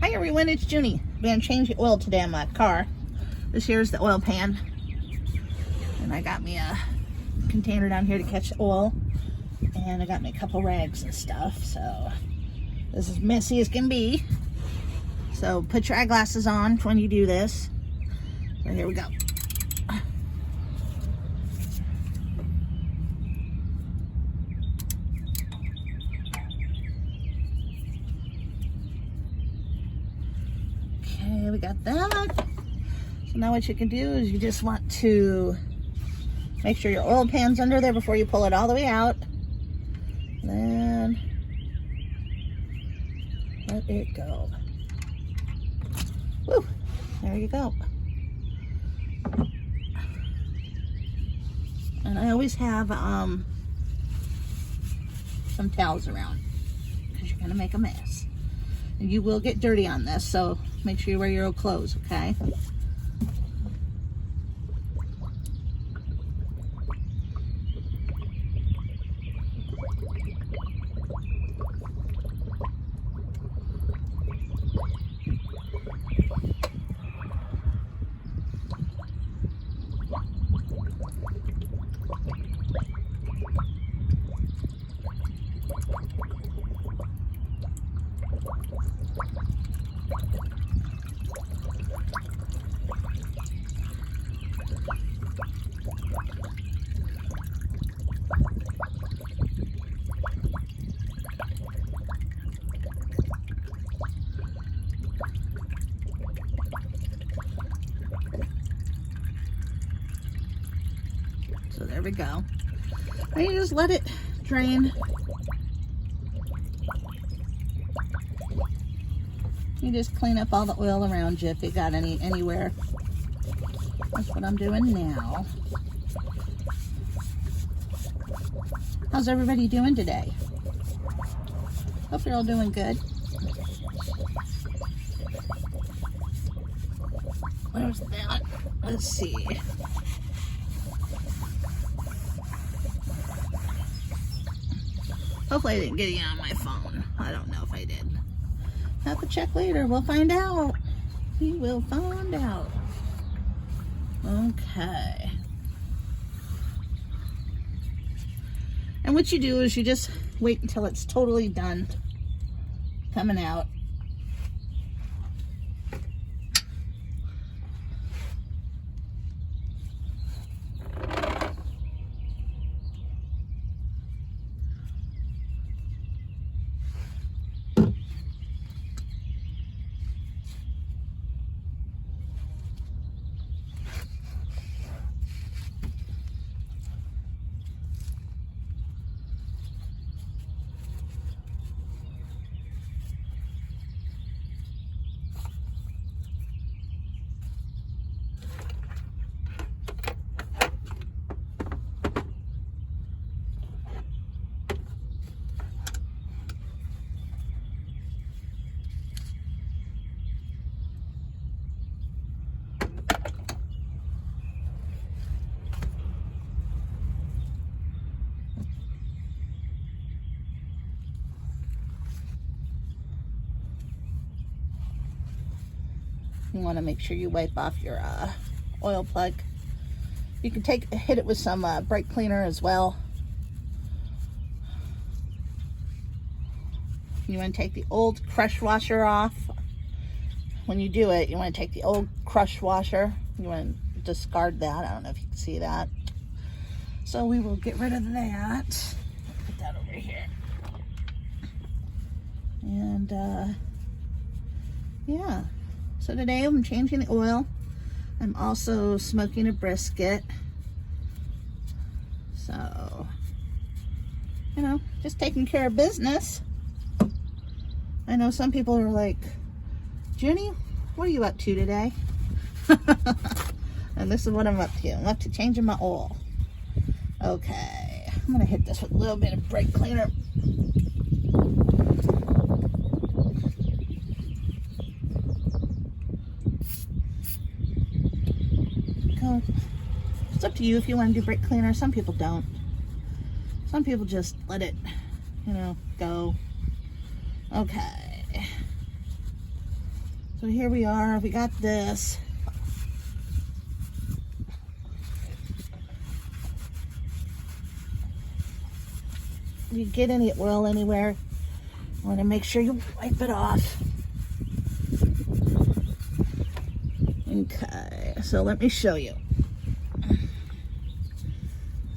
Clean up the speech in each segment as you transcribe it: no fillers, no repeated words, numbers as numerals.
Hi everyone, it's Junie. I'm going to change the oil today on my car. This here's the oil pan. And I got me a container down here to catch the oil. And I got me a couple rags and stuff. So this is messy as can be. So put your eyeglasses on when you do this. So here we go. Okay, we got that. So now what you can do is you just want to make sure your oil pan's under there before you pull it all the way out. Then let it go. Woo! There you go. And I always have some towels around because you're gonna make a mess. And you will get dirty on this, so make sure you wear your old clothes, okay? So there we go. And you just let it drain. You just clean up all the oil around you if you got anywhere. That's what I'm doing now. How's everybody doing today? Hope you're all doing good. Where's that? Let's see. Hopefully I didn't get it on my phone. I don't know if I did. Have to check later. We'll find out. We will find out. Okay. And what you do is you just wait until it's totally done coming out. You want to make sure you wipe off your oil plug. You can hit it with some brake cleaner as well. You want to take the old crush washer off. When you do it, you want to take the old crush washer. You want to discard that. I don't know if you can see that. So we will get rid of that. Put that over here. And yeah. So today I'm changing the oil. I'm also smoking a brisket. So, you know, just taking care of business. I know some people are like, Junie, what are you up to today? And this is what I'm up to. I'm up to changing my oil. Okay, I'm gonna hit this with a little bit of brake cleaner. It's up to you if you want to do brake cleaner. Some people don't. Some people just let it, you know, go. Okay. So here we are, we got this. You get any oil anywhere, you want to make sure you wipe it off. Okay, so let me show you.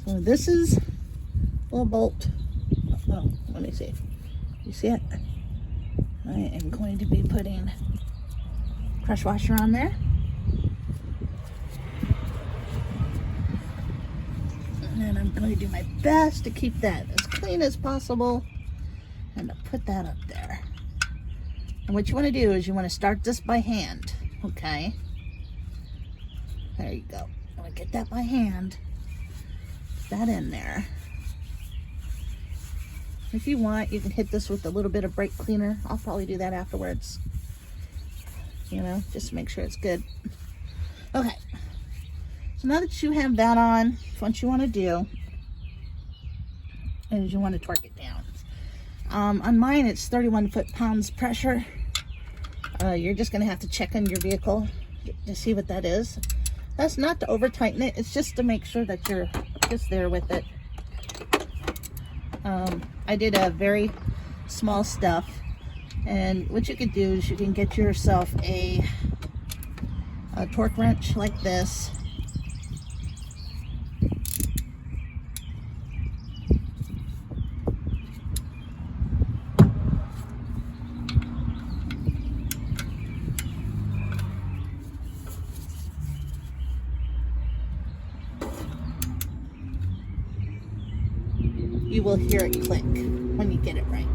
So this is a little bolt. Oh, let me see. You see it? I am going to be putting pressure washer on there. And then I'm going to do my best to keep that as clean as possible and to put that up there. And what you want to do is you want to start this by hand, okay? There you go. I want to get that by hand. Put that in there. If you want, you can hit this with a little bit of brake cleaner. I'll probably do that afterwards. You know, just to make sure it's good. Okay. So now that you have that on, what you want to do is you want to torque it down. On mine, it's 31 foot-pounds pressure. You're just going to have to check on your vehicle to see what that is. That's not to over-tighten it. It's just to make sure that you're just there with it. I did a very small stuff, and what you could do is you can get yourself a torque wrench like this. You will hear it click when you get it right.